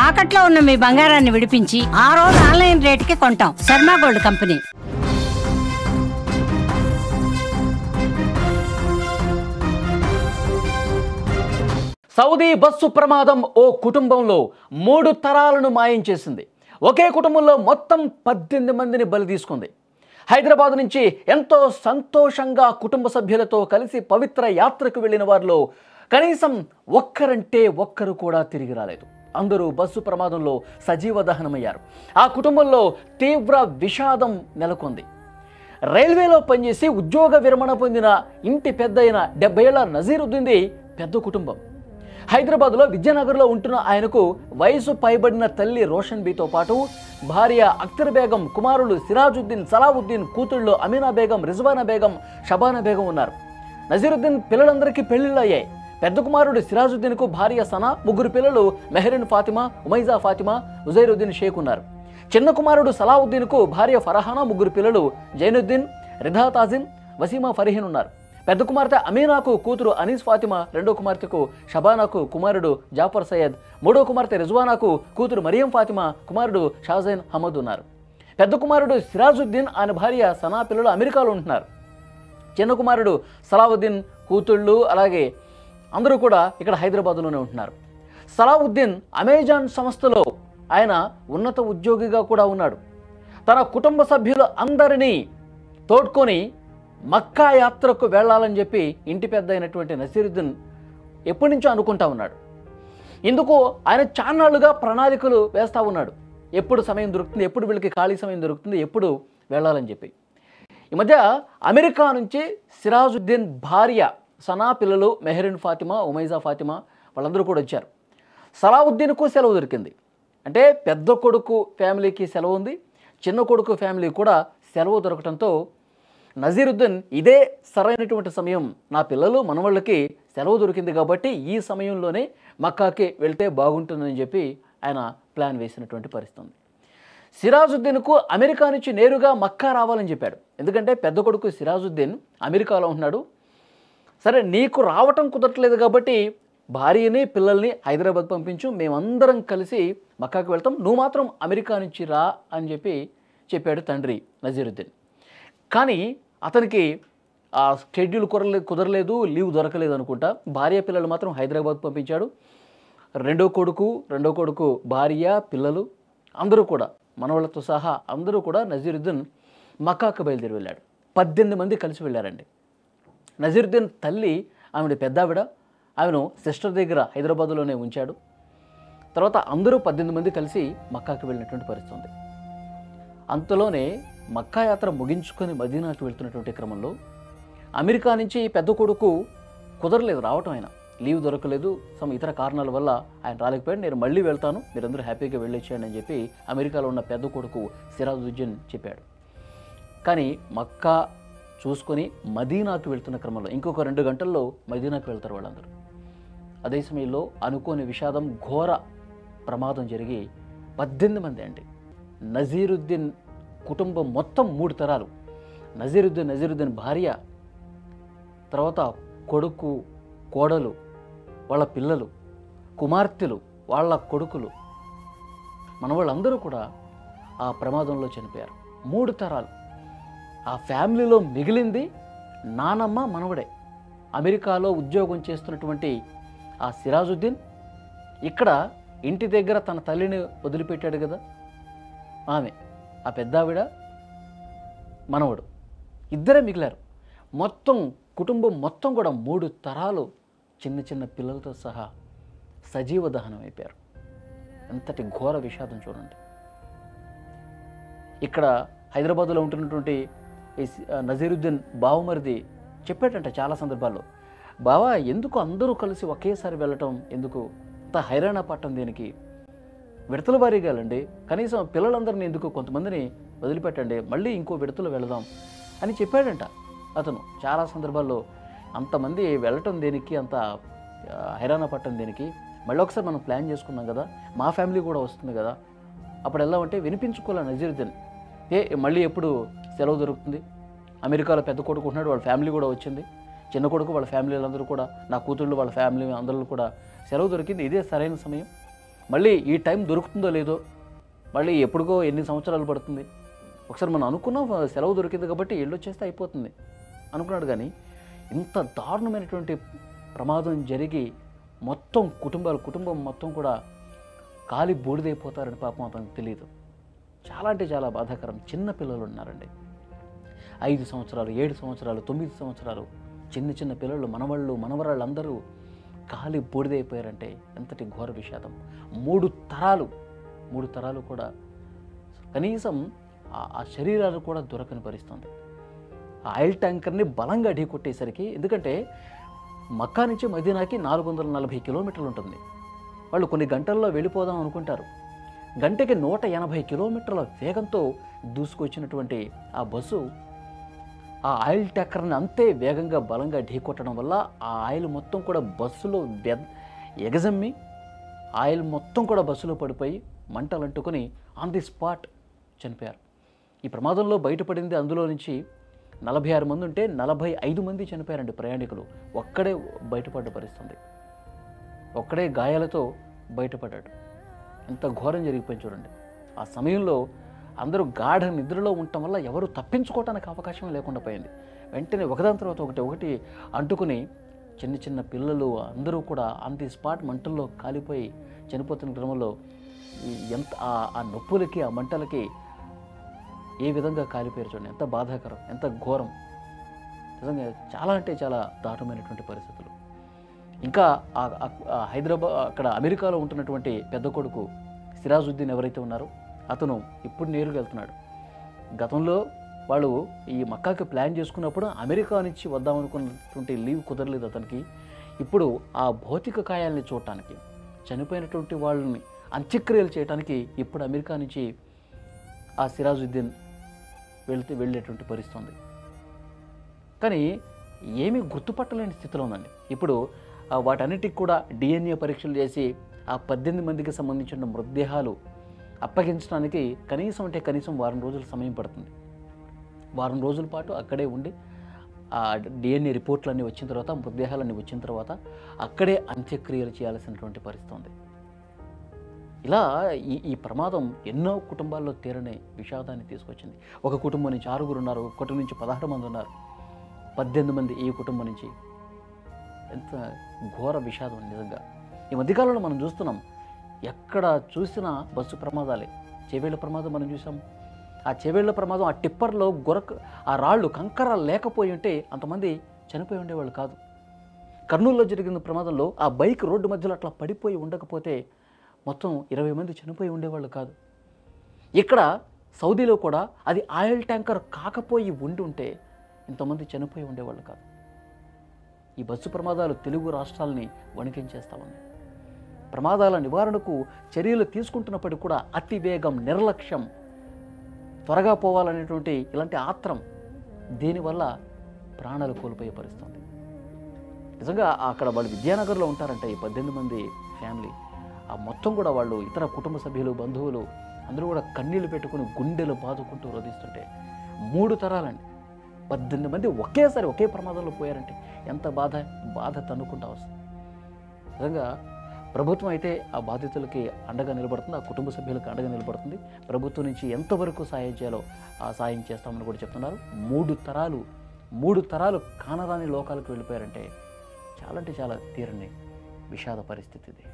తాకట్లో ఉన్న మీ బంగారాన్ని విడిపించి ఆ రోజు ఆన్లైన్ రేటుకి కొంటాం. Sharma gold company. Saudi bus ప్రమాదం ఓ కుటుంబంలో 3 తరాలను మాయం చేసింది. ఒకే కుటుంబంలో మొత్తం 18 మందిని బలి తీసుకుంది. హైదరాబాద్ నుంచి ఎంతో సంతోషంగా కుటుంబ సభ్యులతో కలిసి పవిత్ర యాత్రకు వెళ్ళిన వారిలో కనీసం ఒక్కరంటే ఒక్కరు కూడా తిరిగి రాలేదు. అందరూ బస్సు ప్రమాదంలో సజీవ దహనమయ్యారు. ఆ కుటుంబంలో తీవ్ర విషాదం నెలకొంది. రైల్వేలో పనిచేసి ఉద్యోగ విరమణ పొందిన ఇంటి పెద్ద అయిన 70 ఏళ్ల నజీరుద్దీన్ది పెద్ద కుటుంబం. హైదరాబాద్లో విద్యానగర్లో ఉంటున్న ఆయనకు వయసు పైబడిన తల్లి రోషన్ బీతో పాటు భార్య అఖ్తర్ బేగం, కుమారులు సిరాజుద్దీన్, సలావుద్దీన్, కూతుళ్ళు అమీనా బేగం, రిజ్వానా బేగం, షబానా బేగం ఉన్నారు. నజీరుద్దీన్ పిల్లలందరికీ పెళ్లిళ్ళు అయ్యాయి. పెద్ద కుమారుడు సిరాజుద్దీన్కు భార్య సనా, 3 పిల్లలు మెహరిన్ ఫాతిమా, ఉమైజా ఫాతిమా, ఉజైరుద్దీన్ షేక్ ఉన్నారు. చిన్న కుమారుడు సలావుద్దీన్కు భార్య ఫరహానా, 3 పిల్లలు జైనుద్దీన్, రిధా తాజిన్, వసీమా ఫరీహిన్ ఉన్నారు. పెద్ద కుమార్తె అమీనాకు కూతురు అనీస్ ఫాతిమా, రెండో కుమార్తెకు షబానాకు కుమారుడు జాఫర్ సయ్యద్, మూడో కుమార్తె రిజ్వానాకు కూతురు మరియం ఫాతిమా, కుమారుడు షాజైన్ హమద్ ఉన్నారు. పెద్ద కుమారుడు సిరాజుద్దీన్, ఆయన భార్య సనా పిల్లలు అమెరికాలో ఉంటున్నారు. చిన్న కుమారుడు సలావుద్దీన్, కూతుళ్ళు అలాగే అందరూ కూడా ఇక్కడ హైదరాబాద్లోనే ఉంటున్నారు. సలావుద్దీన్ అమెజాన్ సంస్థలో ఆయన ఉన్నత ఉద్యోగిగా కూడా ఉన్నాడు. తన కుటుంబ సభ్యులు అందరినీ తోడ్కొని మక్కా యాత్రకు వెళ్ళాలని చెప్పి ఇంటి పెద్ద అయినటువంటి నసీరుద్దీన్ ఎప్పటి నుంచో అనుకుంటా ఉన్నాడు. ఇందుకు ఆయన చాన్నాళ్ళుగా ప్రణాళికలు వేస్తూ ఉన్నాడు. ఎప్పుడు సమయం దొరుకుతుంది, ఎప్పుడు వీళ్ళకి ఖాళీ సమయం దొరుకుతుంది, ఎప్పుడు వెళ్ళాలని చెప్పి. ఈ మధ్య అమెరికా నుంచి సిరాజుద్దీన్ భార్య సనా పిల్లలు మెహరిన్ ఫాతిమా, ఉమైజా ఫాతిమా వాళ్ళందరూ కూడా వచ్చారు. సలావుద్దీన్కు సెలవు దొరికింది. అంటే పెద్ద కొడుకు ఫ్యామిలీకి సెలవు ఉంది, చిన్న కొడుకు ఫ్యామిలీ కూడా సెలవు దొరకడంతో నజీరుద్దీన్ ఇదే సరైనటువంటి సమయం, నా పిల్లలు మనవాళ్ళకి సెలవు దొరికింది కాబట్టి ఈ సమయంలోనే మక్కాకి వెళ్తే బాగుంటుందని చెప్పి ఆయన ప్లాన్ వేసినటువంటి పరిస్థితి ఉంది. సిరాజుద్దీన్కు అమెరికా నుంచి నేరుగా మక్కా రావాలని చెప్పాడు. ఎందుకంటే పెద్ద కొడుకు సిరాజుద్దీన్ అమెరికాలో ఉంటున్నాడు. సరే నీకు రావటం కుదరట్లేదు కాబట్టి భార్యని పిల్లల్ని హైదరాబాద్ పంపించు, మేమందరం కలిసి మక్కాకి వెళ్తాం, నువ్వు మాత్రం అమెరికా నుంచి రా అని చెప్పాడు తండ్రి నజీరుద్దీన్. కానీ అతనికి ఆ షెడ్యూల్ కుదరలేదు, లీవ్ దొరకలేదు అనుకుంటా. భార్య పిల్లలు మాత్రం హైదరాబాద్ పంపించాడు. రెండో కొడుకు భార్య పిల్లలు అందరూ కూడా మనవాళ్ళతో సహా అందరూ కూడా నజీరుద్దీన్ మక్కాకు బయలుదేరి వెళ్ళాడు. 18 మంది కలిసి వెళ్ళారండి. నజీరుద్దీన్ తల్లి ఆవిడ పెద్దావిడ, ఆమెను సిస్టర్ దగ్గర హైదరాబాద్లోనే ఉంచాడు. తర్వాత అందరూ 18 మంది కలిసి మక్కాకి వెళ్ళినటువంటి పరిస్థితి ఉంది. అంతలోనే మక్కా యాత్ర ముగించుకొని మదీనాకు వెళ్తున్నటువంటి క్రమంలో అమెరికా నుంచి పెద్ద కొడుకు కుదరలేదు రావటం, ఆయన లీవ్ దొరకలేదు, ఇతర కారణాల వల్ల ఆయన రాలేకపోయాడు. నేను మళ్ళీ వెళ్తాను, మీరందరూ హ్యాపీగా వెళ్ళొచ్చాను అని చెప్పి అమెరికాలో ఉన్న పెద్ద కొడుకు సిరాజుద్దీన్ చెప్పాడు. కానీ మక్కా చూసుకొని మదీనాకు వెళ్తున్న క్రమంలో ఇంకొక 2 గంటల్లో మదీనాకు వెళ్తారు వాళ్ళందరూ. అదే సమయంలో అనుకోని విషాదం, ఘోర ప్రమాదం జరిగి 18 మంది అండి. నజీరుద్దీన్ కుటుంబం మొత్తం 3 తరాలు, నజీరుద్దీన్ భార్య, తర్వాత కొడుకు, కోడలు, వాళ్ళ పిల్లలు, కుమార్తెలు, వాళ్ళ కొడుకులు, మనవాళ్ళందరూ కూడా ఆ ప్రమాదంలో చనిపోయారు. 3 తరాలు. ఆ ఫ్యామిలీలో మిగిలింది నానమ్మ, మనవడే. అమెరికాలో ఉద్యోగం చేస్తున్నటువంటి ఆ సిరాజుద్దీన్ ఇక్కడ ఇంటి దగ్గర తన తల్లిని వదిలిపెట్టాడు కదా, ఆమె, ఆ పెద్దావిడ, మనవడు, ఇద్దరే మిగిలారు. మొత్తం కుటుంబం మొత్తం కూడా 3 తరాలు చిన్న చిన్న పిల్లలతో సహా సజీవ దహనం అయిపోయారు. ఎంతటి ఘోర విషాదం చూడండి. ఇక్కడ హైదరాబాద్లో ఉంటున్నటువంటి నజీరుద్దీన్ బావమరిది చెప్పాడంట చాలా సందర్భాల్లో, బావా ఎందుకు అందరూ కలిసి ఒకేసారి వెళ్ళటం, ఎందుకు అంత హైరాణ పట్టం, దేనికి విడతల వారీగా వెళ్ళండి, కనీసం పిల్లలందరినీ ఎందుకు కొంతమందిని వదిలిపెట్టండి, మళ్ళీ ఇంకో విడతలు వెళదాం అని చెప్పాడంట అతను చాలా సందర్భాల్లో. అంతమంది వెళ్ళటం దేనికి, అంత హైరాణ పట్టం దేనికి, మళ్ళీ ఒకసారి మనం ప్లాన్ చేసుకున్నాం కదా, మా ఫ్యామిలీ కూడా వస్తుంది కదా, అప్పుడు వెళ్ళామంటే వినిపించుకోలే నజీరుద్దీన్. మళ్ళీ ఎప్పుడు సెలవు దొరుకుతుంది, అమెరికాలో పెద్ద కొడుకు ఉంటున్నాడు, వాళ్ళ ఫ్యామిలీ కూడా వచ్చింది, చిన్న కొడుకు వాళ్ళ ఫ్యామిలీలందరూ కూడా, నా కూతుళ్ళు వాళ్ళ ఫ్యామిలీ అందరూ కూడా సెలవు దొరికింది, ఇదే సరైన సమయం, మళ్ళీ ఈ టైం దొరుకుతుందో లేదో, మళ్ళీ ఎప్పుడుకో ఎన్ని సంవత్సరాలు పడుతుంది, ఒకసారి మనం అనుకున్నాం సెలవు దొరికింది కాబట్టి వెళ్ళొచ్చేస్తే అయిపోతుంది అనుకున్నాడు. కానీ ఇంత దారుణమైనటువంటి ప్రమాదం జరిగి మొత్తం కుటుంబం మొత్తం కూడా కాలి బూడిదైపోతారని పాపం అతనికి తెలియదు. చాలా అంటే చాలా బాధాకరం. చిన్న పిల్లలు ఉన్నారండి, 5 సంవత్సరాలు, 7 సంవత్సరాలు, 9 సంవత్సరాలు చిన్న పిల్లలు, మనవరాళ్ళు అందరూ కాలి బూడిదైపోయారంటే ఎంతటి ఘోర విషాదం. 3 తరాలు కూడా కనీసం ఆ శరీరాలు కూడా దొరకని పరిస్థితుంది. ఆ ఆయిల్ ట్యాంకర్ని బలంగా ఢీకొట్టేసరికి, ఎందుకంటే మక్కా నుంచి మదీనాకి 440 కిలోమీటర్లు ఉంటుంది. వాళ్ళు కొన్ని గంటల్లో వెళ్ళిపోదాం అనుకుంటారు. గంటకి 180 కిలోమీటర్ల వేగంతో దూసుకొచ్చినటువంటి ఆ బస్సు ఆ ఆయిల్ ట్యాంకర్ని అంతే వేగంగా బలంగా ఢీకొట్టడం వల్ల ఆ ఆయిల్ మొత్తం కూడా బస్సులో ఎగజమ్మి ఆయిల్ మొత్తం కూడా బస్సులో పడిపోయి మంటలు అంటుకొని ఆన్ ది స్పాట్ చనిపోయారు. ఈ ప్రమాదంలో బయటపడింది అందులో నుంచి 46 మంది ఉంటే 45 మంది చనిపోయారండి ప్రయాణికులు. ఒక్కడే బయటపడ్డ పరిస్థితుంది, ఒక్కడే గాయాలతో బయటపడ్డాడు. ఎంత ఘోరం జరిగిపోయింది చూడండి. ఆ సమయంలో అందరూ గాఢ నిద్రలో ఉండటం వల్ల ఎవరు తప్పించుకోవటానికి అవకాశం లేకుండా పోయింది. వెంటనే ఒకదాని తర్వాత ఒకటి అంటుకుని చిన్న పిల్లలు అందరూ కూడా ఆన్ ది స్పాట్ మంటల్లో కాలిపోయి చనిపోతున్న క్రమంలో ఎంత ఆ నొప్పులకి ఆ మంటలకి ఏ విధంగా కాలిపోయారు చూడండి. ఎంత బాధాకరం, ఎంత ఘోరం. నిజంగా చాలా అంటే చాలా దారుణమైనటువంటి పరిస్థితులు. ఇంకా హైదరాబాద్ అక్కడ అమెరికాలో ఉంటున్నటువంటి పెద్ద కొడుకు సిరాజుద్దీన్ ఎవరైతే ఉన్నారో అతను ఇప్పుడు నేరుగా వెళ్తున్నాడు. గతంలో వాళ్ళు ఈ మక్కాకి ప్లాన్ చేసుకున్నప్పుడు అమెరికా నుంచి వద్దామనుకున్నటువంటి లీవ్ కుదరలేదు అతనికి. ఇప్పుడు ఆ భౌతిక కాయాలని చూడటానికి, చనిపోయినటువంటి వాళ్ళని అంత్యక్రియలు చేయడానికి ఇప్పుడు అమెరికా నుంచి ఆ సిరాజుద్దీన్ వెళ్ళేటువంటి పరిస్థితి ఉంది. కానీ ఏమీ గుర్తుపట్టలేని స్థితిలో ఉందండి. ఇప్పుడు వాటన్నిటికి కూడా DNA పరీక్షలు చేసి ఆ 18 మందికి సంబంధించిన మృతదేహాలు అప్పగించడానికి కనీసం వారం రోజుల సమయం పడుతుంది. వారం రోజుల పాటు అక్కడే ఉండి ఆ DNA రిపోర్ట్లన్నీ వచ్చిన తర్వాత, మృతదేహాలన్నీ వచ్చిన తర్వాత అక్కడే అంత్యక్రియలు చేయాల్సినటువంటి పరిస్థితి ఉంది. ఇలా ఈ ప్రమాదం ఎన్నో కుటుంబాల్లో తీరని విషాదాన్ని తీసుకొచ్చింది. ఒక కుటుంబం నుంచి 6 ఉన్నారు, ఒక కుటుంబం నుంచి 16 మంది ఉన్నారు, 18 మంది ఈ కుటుంబం నుంచి. ఎంత ఘోర విషాదం నిజంగా. ఈ మధ్యకాలంలో మనం చూస్తున్నాం, ఎక్కడ చూసినా బస్సు ప్రమాదాలే. చేవేళ్ల ప్రమాదం మనం చూసాం. ఆ చేవేళ్ల ప్రమాదం, ఆ టిప్పర్లో ఆ రాళ్ళు కంకర లేకపోయి ఉంటే అంతమంది చనిపోయి ఉండేవాళ్ళు కాదు. కర్నూలులో జరిగిన ప్రమాదంలో ఆ బైక్ రోడ్డు మధ్యలో అట్లా పడిపోయి ఉండకపోతే మొత్తం 20 మంది చనిపోయి ఉండేవాళ్ళు కాదు. ఇక్కడ సౌదీలో కూడా అది ఆయిల్ ట్యాంకర్ కాకపోయి ఉంటే ఇంతమంది చనిపోయి ఉండేవాళ్ళు కాదు. ఈ బస్సు ప్రమాదాలు తెలుగు రాష్ట్రాలని వణికించేస్తూ ఉన్నాయి. ప్రమాదాల నివారణకు చర్యలు తీసుకుంటున్నప్పటికీ కూడా అతి వేగం, నిర్లక్ష్యం, త్వరగా పోవాలనేటువంటి ఇలాంటి ఆత్రం, దీనివల్ల ప్రాణాలు కోల్పోయే పరిస్థితి. నిజంగా అక్కడ వాళ్ళు విద్యానగర్లో ఉంటారంటే ఈ 18 మంది ఫ్యామిలీ, ఆ మొత్తం కూడా వాళ్ళు ఇతర కుటుంబ సభ్యులు, బంధువులు అందరూ కూడా కన్నీళ్లు పెట్టుకుని గుండెలు బాదుకుంటూ రోధిస్తుంటే 3 తరాలండి, 18 మంది ఒకేసారి ఒకే ప్రమాదంలో పోయారంటే ఎంత బాధ తన్నుకుంటా వస్తుంది. నిజంగా ప్రభుత్వం అయితే ఆ బాధితులకి అండగా నిలబడుతుంది, ఆ కుటుంబ సభ్యులకు అండగా నిలబడుతుంది. ప్రభుత్వం నుంచి ఎంతవరకు సాయం చేయాలో ఆ సాయం చేస్తామని కూడా చెప్తున్నారు. 3 తరాలు కానరాని లోకాలకు వెళ్ళిపోయారంటే చాలా అంటే చాలా తీరని విషాద పరిస్థితి ఇది.